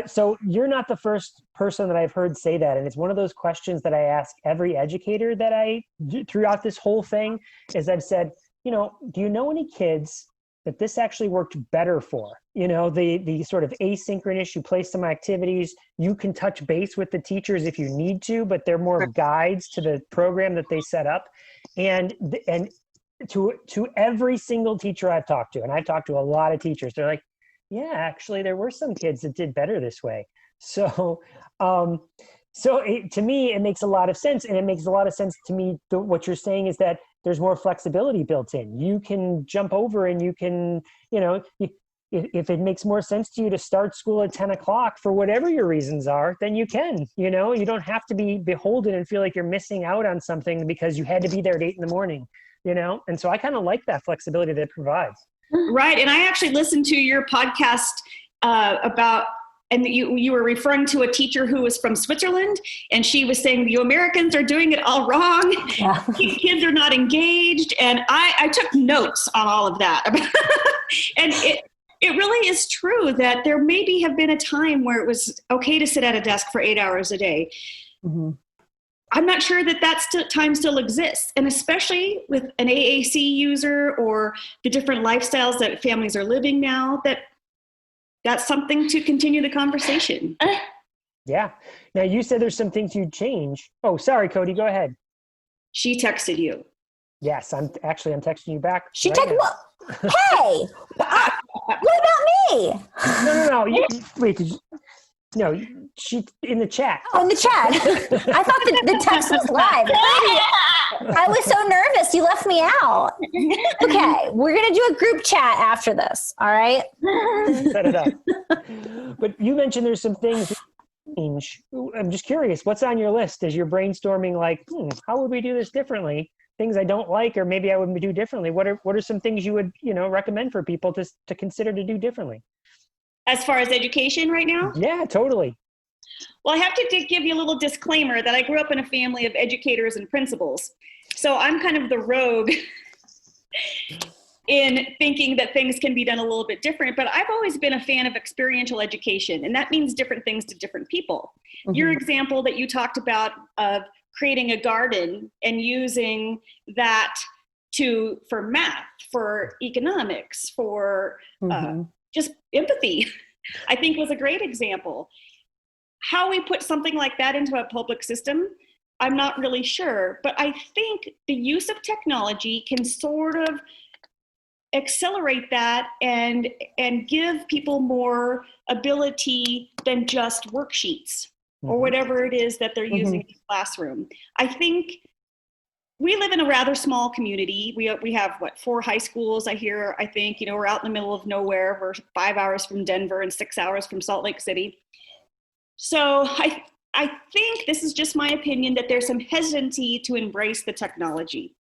So you're not the first person that I've heard say that. And it's one of those questions that I ask every educator that throughout this whole thing is I've said, do you know any kids that this actually worked better for? The sort of asynchronous, you play some activities, you can touch base with the teachers if you need to, but they're more guides to the program that they set up. And to every single teacher I've talked to, and I've talked to a lot of teachers, they're like, yeah, actually, there were some kids that did better this way. So, to me, it makes a lot of sense. And it makes a lot of sense to me. What you're saying is that there's more flexibility built in. You can jump over and you can, if it makes more sense to you to start school at 10 o'clock for whatever your reasons are, then you can, you don't have to be beholden and feel like you're missing out on something because you had to be there at 8 a.m, And so I kind of like that flexibility that it provides. Right. And I actually listened to your podcast about, and you were referring to a teacher who was from Switzerland, and she was saying, you Americans are doing it all wrong. Yeah. Kids are not engaged. And I took notes on all of that. And it really is true that there maybe have been a time where it was okay to sit at a desk for 8 hours a day. I'm not sure that time still exists. And especially with an AAC user or the different lifestyles that families are living now, that's something to continue the conversation. Yeah. Now you said there's some things you'd change. Oh, sorry, Codi, go ahead. She texted you. Yes, I'm texting you back. She texted me. Hey, what about me? No. Wait, no, she in the chat. Oh, in the chat. I thought the text was live. I was so nervous. You left me out. Okay, we're going to do a group chat after this. All right? Set it up. But you mentioned there's some things change. I'm just curious, what's on your list as you're brainstorming like, how would we do this differently? Things I don't like, or maybe I would do differently. What are some things you would, recommend for people to consider to do differently? As far as education right now? Yeah, totally. Well, I have to give you a little disclaimer that I grew up in a family of educators and principals. So I'm kind of the rogue in thinking that things can be done a little bit different, but I've always been a fan of experiential education, and that means different things to different people. Your example that you talked about of creating a garden and using that for math, for economics, for just empathy, I think was a great example. How we put something like that into a public system, I'm not really sure, but I think the use of technology can sort of accelerate that and give people more ability than just worksheets or whatever it is that they're using in the classroom. I think we live in a rather small community. We have 4 high schools. I think, we're out in the middle of nowhere. We're 5 hours from Denver and 6 hours from Salt Lake City. So I think, this is just my opinion, that there's some hesitancy to embrace the technology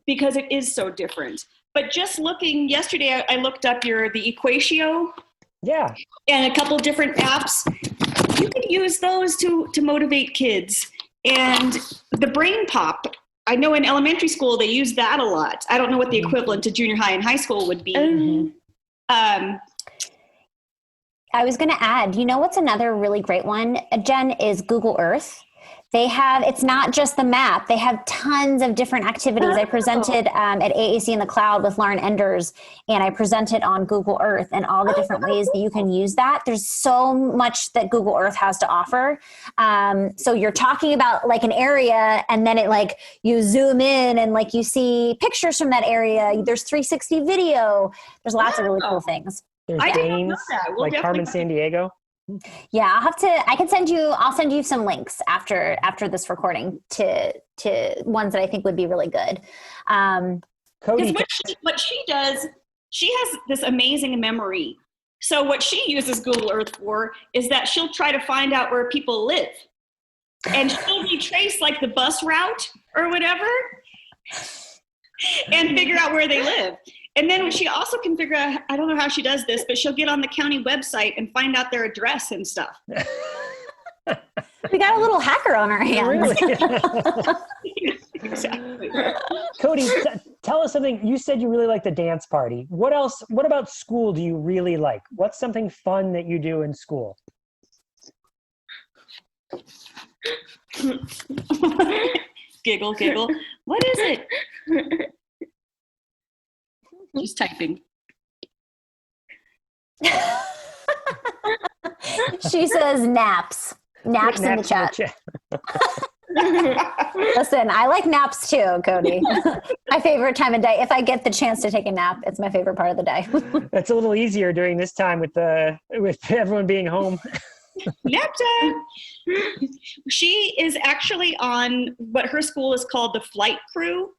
because it is so different. But just looking, yesterday I looked up the Equatio. Yeah. And a couple different apps. You can use those to motivate kids. And the Brain Pop, I know in elementary school they use that a lot. I don't know what the equivalent to junior high and high school would be. I was going to add, what's another really great one, Jen, is Google Earth. It's not just the map. They have tons of different activities. I presented at AAC in the Cloud with Lauren Enders, and I presented on Google Earth and all the different ways that you can use that. There's so much that Google Earth has to offer. So you're talking about like an area, and then you zoom in and you see pictures from that area. There's 360 video. There's lots of really cool things. There's games like Carmen Sandiego. Yeah, I'll send you some links after this recording to ones that I think would be really good. Codi, Because what she does, she has this amazing memory. So what she uses Google Earth for is that she'll try to find out where people live. And she'll retrace like the bus route or whatever and figure out where they live. And then she also can figure out, I don't know how she does this, but she'll get on the county website and find out their address and stuff. We got a little hacker on our hands. Really? Exactly. Codi, tell us something. You said you really like the dance party. What else? What about school do you really like? What's something fun that you do in school? Giggle, giggle. What is it? She's typing. She says naps. Naps in the chat. Listen, I like naps too, Codi. My favorite time of day. If I get the chance to take a nap, it's my favorite part of the day. That's a little easier during this time with everyone being home. Nap time. She is actually on what her school is called the flight crew.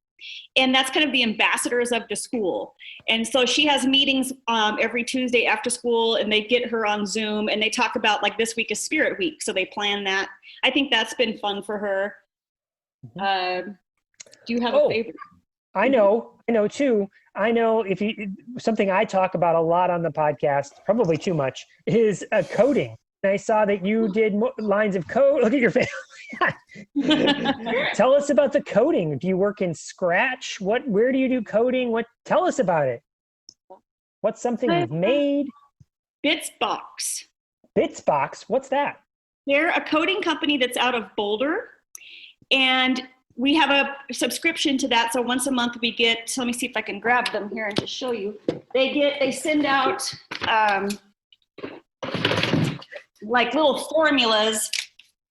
And that's kind of the ambassadors of the school. And so she has meetings every Tuesday after school, and they get her on Zoom, and they talk about, like, this week is Spirit Week. So they plan that. I think that's been fun for her. Do you have a favorite? I know too. I know something I talk about a lot on the podcast, probably too much, is coding. I saw that you did lines of code. Look at your face. Tell us about the coding. Do you work in Scratch? Where do you do coding? Tell us about it. What's something you've made? Bitsbox. Bitsbox? What's that? They're a coding company that's out of Boulder. And we have a subscription to that. So once a month we get, so let me see if I can grab them here and just show you. They send out like little formulas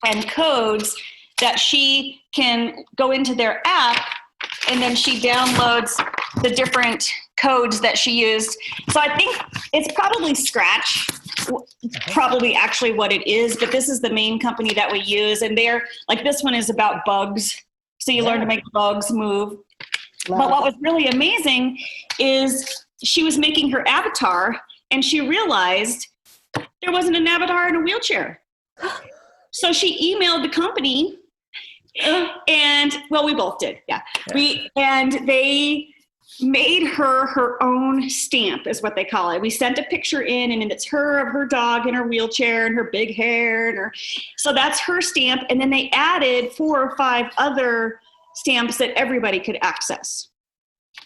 and codes that she can go into their app, and then she downloads the different codes that she used. So I think it's probably Scratch, probably actually what it is, but this is the main company that we use. And they're like, this one is about bugs. So you learn to make bugs move. But what was really amazing is she was making her avatar, and she realized there wasn't an avatar in a wheelchair. So she emailed the company, and we both did. Yeah. And they made her own stamp, is what they call it. We sent a picture in, and it's her of her dog in her wheelchair and her big hair. So that's her stamp. And then they added 4 or 5 other stamps that everybody could access.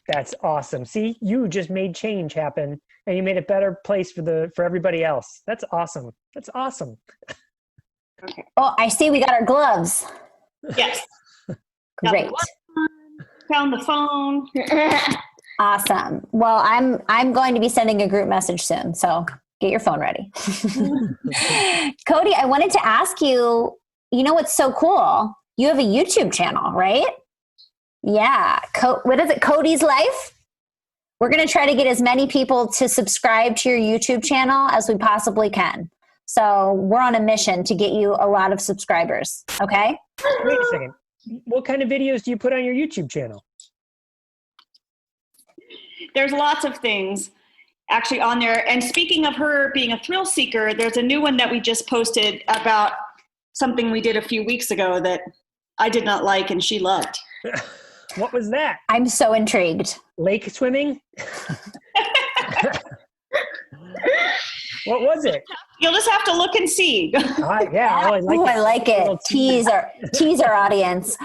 That's awesome. See, you just made change happen, and you made a better place for everybody else. That's awesome. That's awesome. Okay. Oh, I see we got our gloves. Yes. Great. Found the phone. Awesome. Well, I'm going to be sending a group message soon, so get your phone ready. Codi, I wanted to ask you, what's so cool? You have a YouTube channel, right? Yeah. What is it? Codi's Life? We're going to try to get as many people to subscribe to your YouTube channel as we possibly can. So we're on a mission to get you a lot of subscribers. Okay? Wait a second. What kind of videos do you put on your YouTube channel? There's lots of things actually on there. And speaking of her being a thrill seeker, there's a new one that we just posted about something we did a few weeks ago that I did not like and she loved. What was that? I'm so intrigued. Lake swimming? What was it? You'll just have to look and see. Yeah. I like it. Tease our audience.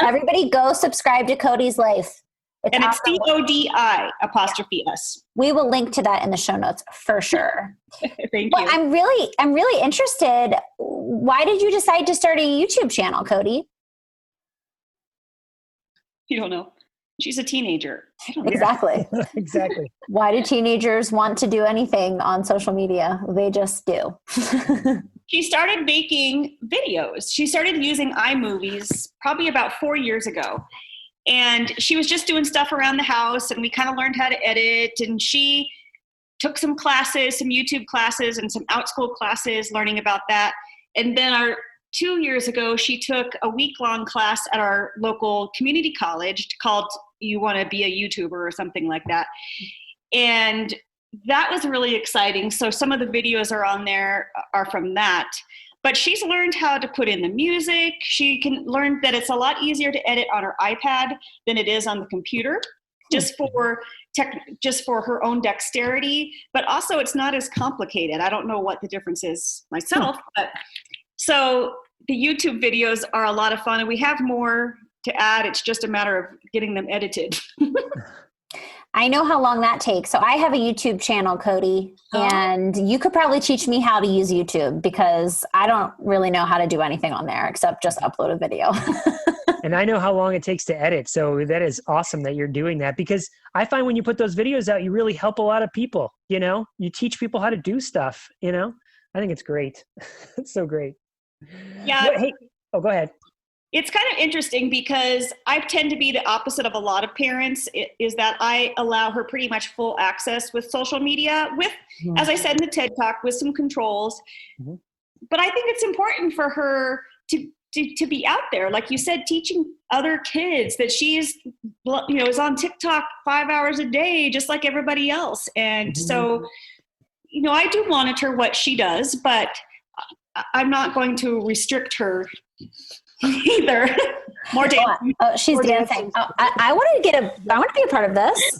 Everybody go subscribe to Codi's Life. And it's CODI''S. We will link to that in the show notes for sure. Thank you. I'm really interested. Why did you decide to start a YouTube channel, Codi? You don't know. She's a teenager. I don't know. Exactly. Exactly. Why do teenagers want to do anything on social media? They just do. She started making videos. She started using iMovies probably about 4 years ago. And she was just doing stuff around the house, and we kind of learned how to edit. And she took some classes, some YouTube classes and some OutSchool classes learning about that. And then 2 years ago, she took a week-long class at our local community college called You Want to Be a YouTuber or something like that. And that was really exciting. So some of the videos are from that. But she's learned how to put in the music. She can learn that it's a lot easier to edit on her iPad than it is on the computer, just for her own dexterity. But also it's not as complicated. I don't know what the difference is myself, but so the YouTube videos are a lot of fun, and we have more to add. It's just a matter of getting them edited. I know how long that takes. So I have a YouTube channel, Codi, and you could probably teach me how to use YouTube because I don't really know how to do anything on there except just upload a video. And I know how long it takes to edit. So that is awesome that you're doing that, because I find when you put those videos out, you really help a lot of people. You teach people how to do stuff, I think it's great. It's so great. Yeah. Hey, go ahead. It's kind of interesting because I tend to be the opposite of a lot of parents, is that I allow her pretty much full access with social media with, as I said in the TED Talk, with some controls. Mm-hmm. But I think it's important for her to be out there, like you said, teaching other kids that she's, is on TikTok 5 hours a day, just like everybody else. And so, I do monitor what she does, but I'm not going to restrict her either. More dancing. Oh, she's dancing. Oh, I want to be a part of this.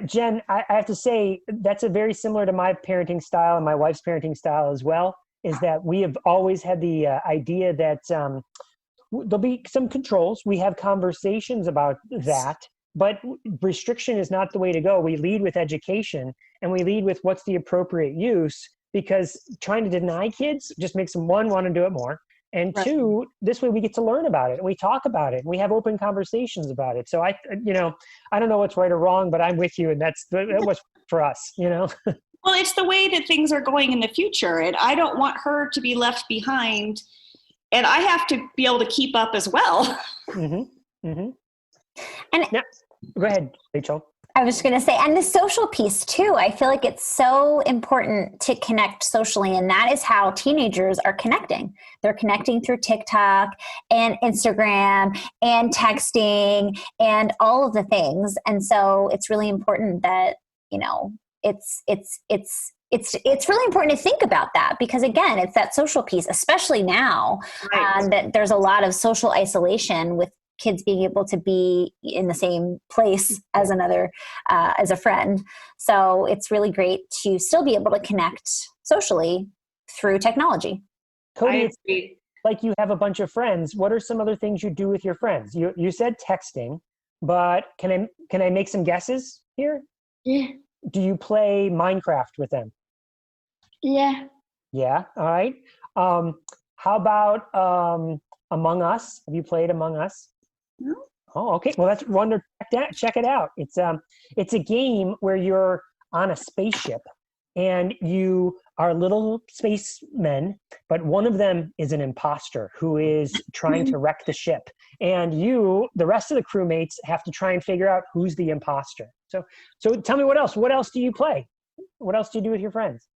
Jen, I have to say that's a very similar to my parenting style and my wife's parenting style as well, is that we have always had the idea that there'll be some controls. We have conversations about that, but restriction is not the way to go. We lead with education, and we lead with what's the appropriate use, because trying to deny kids just makes them, one, want to do it more. And two, this way we get to learn about it and we talk about it and we have open conversations about it. So I don't know what's right or wrong, but I'm with you. And that was for us, Well, it's the way that things are going in the future. And I don't want her to be left behind. And I have to be able to keep up as well. Mm-hmm. Mm-hmm. And now, go ahead, Rachel. I was going to say, and the social piece too, I feel like it's so important to connect socially. And that is how teenagers are connecting. They're connecting through TikTok and Instagram and texting and all of the things. And so it's really important that, it's really important to think about that, because again, it's that social piece, especially now that there's a lot of social isolation with kids being able to be in the same place as as a friend. So it's really great to still be able to connect socially through technology. Codi, it's like you have a bunch of friends. What are some other things you do with your friends? You said texting, but can I make some guesses here? Yeah. Do you play Minecraft with them? Yeah. Yeah. All right. How about Among Us? Have you played Among Us? No. Oh, okay. Well, that's one to check it out. It's a game where you're on a spaceship and you are little spacemen, but one of them is an imposter who is trying to wreck the ship. And the rest of the crewmates, have to try and figure out who's the imposter. So tell me what else. What else do you play? What else do you do with your friends?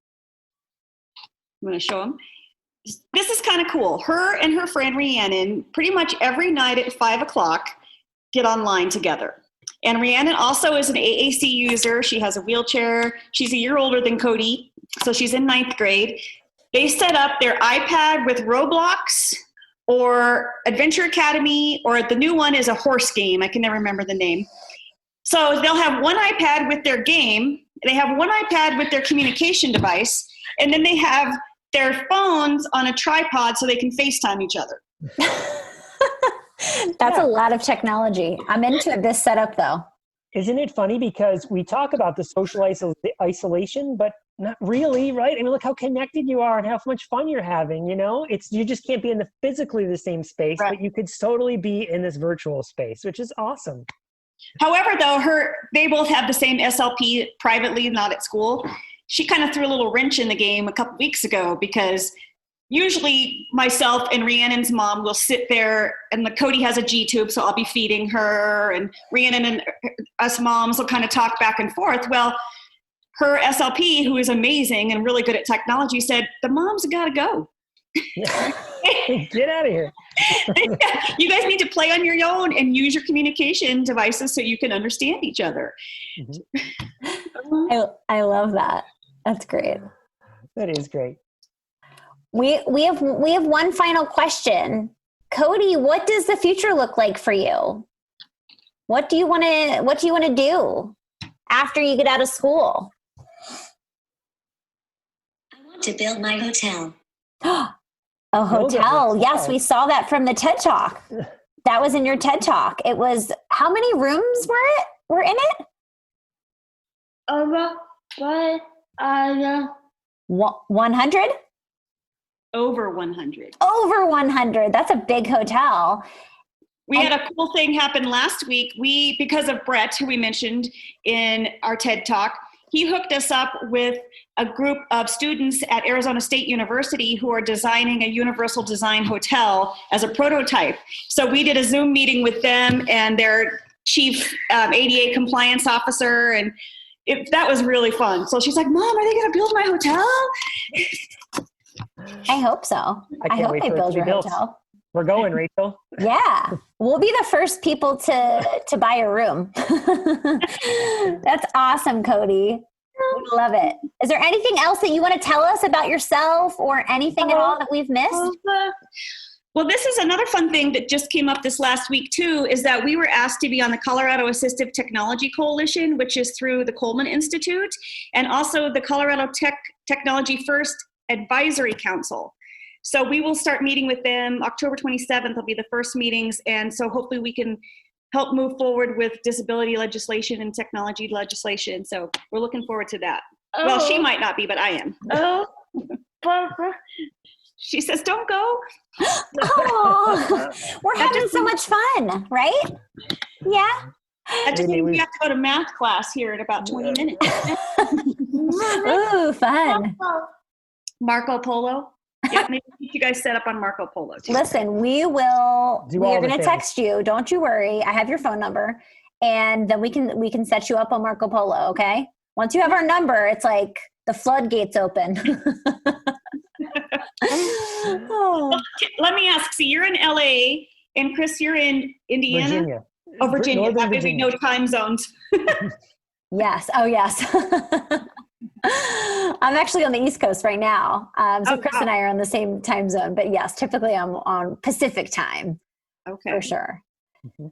I'm going to show them. This is kind of cool. Her and her friend Rhiannon, pretty much every night at 5:00, get online together. And Rhiannon also is an AAC user. She has a wheelchair. She's a year older than Codi, so she's in 9th grade. They set up their iPad with Roblox or Adventure Academy, or the new one is a horse game. I can never remember the name. So they'll have one iPad with their game. They have one iPad with their communication device, and then they have their phones on a tripod so they can FaceTime each other. That's a lot of technology. I'm into this setup though. Isn't it funny? Because we talk about the social isolation, but not really, right? I mean, look how connected you are and how much fun you're having, you just can't be in physically the same space, but you could totally be in this virtual space, which is awesome. However, though, they both have the same SLP privately, not at school. She kind of threw a little wrench in the game a couple weeks ago because usually myself and Rhiannon's mom will sit there, and the Codi has a G-tube, so I'll be feeding her, and Rhiannon and us moms will kind of talk back and forth. Well, her SLP, who is amazing and really good at technology, said, the mom's got to go. Get out of here. You guys need to play on your own and use your communication devices so you can understand each other. I love that. That's great. That is great. We have one final question. Codi, what does the future look like for you? What do you want to do after you get out of school? I want to build my hotel. A hotel. Yes, we saw that from the TED Talk. That was in your TED Talk. It was, how many rooms were in it? 100? Over 100. Over 100. That's a big hotel. We had a cool thing happen last week. Because of Brett, who we mentioned in our TED Talk, he hooked us up with a group of students at Arizona State University who are designing a universal design hotel as a prototype. So we did a Zoom meeting with them and their chief ADA compliance officer, and that was really fun. So she's like, Mom, are they going to build my hotel? I hope so. I hope they build your hotel. We're going, Rachel. Yeah. We'll be the first people to buy a room. That's awesome, Codi. We love it. Is there anything else that you want to tell us about yourself or anything at all that we've missed? Well, this is another fun thing that just came up this last week, too, is that we were asked to be on the Colorado Assistive Technology Coalition, which is through the Coleman Institute, and also the Colorado Technology First Advisory Council. So we will start meeting with them. October 27th will be the first meetings, and so hopefully we can help move forward with disability legislation and technology legislation. So we're looking forward to that. Oh. Well, she might not be, but I am. Oh. She says, don't go. Oh, we're having so much fun, right? Yeah. That just means we have to go to math class here in about 20 minutes. Ooh, fun. Marco Polo. Yeah, maybe you guys set up on Marco Polo too. Listen, we are going to text you. Don't you worry. I have your phone number, and then we can set you up on Marco Polo. Okay. Once you have our number, it's like the floodgates open. Well, let me ask. See, you're in LA, and Chris, you're in Indiana. Virginia. Oh, Virginia. Northern That Virginia. no time zones. Yes. Oh, yes. I'm actually on the East Coast right now. So Chris and I are on the same time zone, but yes, typically I'm on Pacific time. Okay. For sure. Mm-hmm.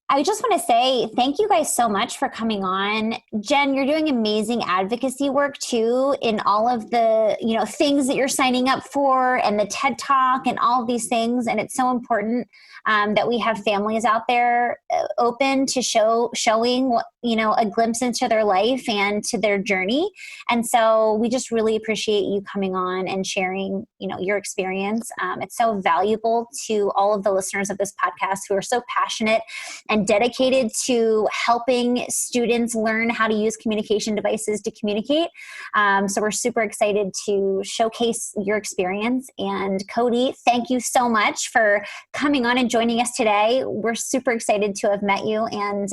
I just want to say thank you guys so much for coming on. Jen, you're doing amazing advocacy work too in all of the, things that you're signing up for and the TED Talk and all of these things. And it's so important that we have families out there open to showing what, a glimpse into their life and to their journey. And so we just really appreciate you coming on and sharing, your experience. It's so valuable to all of the listeners of this podcast who are so passionate and dedicated to helping students learn how to use communication devices to communicate. So we're super excited to showcase your experience. And Codi, thank you so much for coming on and joining us today. We're super excited to have met you and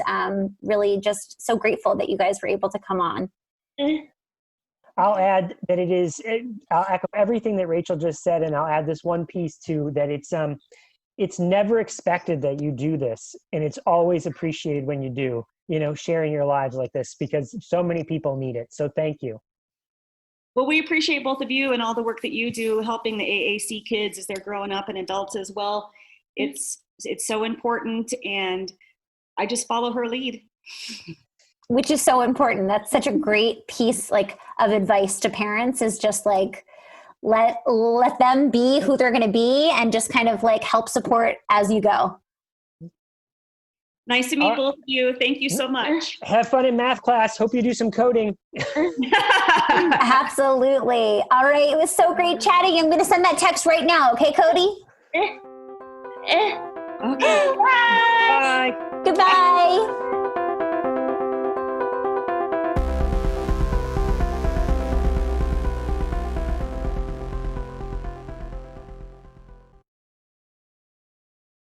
really just so grateful that you guys were able to come on. I'll add that I'll echo everything that Rachel just said, and I'll add this one piece too, that it's never expected that you do this, and it's always appreciated when you do, sharing your lives like this, because so many people need it. So thank you. Well, we appreciate both of you and all the work that you do helping the AAC kids as they're growing up and adults as well. It's so important, and I just follow her lead. Which is so important. That's such a great piece of advice to parents, is just let them be who they're going to be and just kind of help support as you go. Nice to meet both of you. Thank you so much. Have fun in math class. Hope you do some coding. Absolutely. All right. It was so great chatting. I'm going to send that text right now. Okay, Codi? Okay. Bye. Goodbye.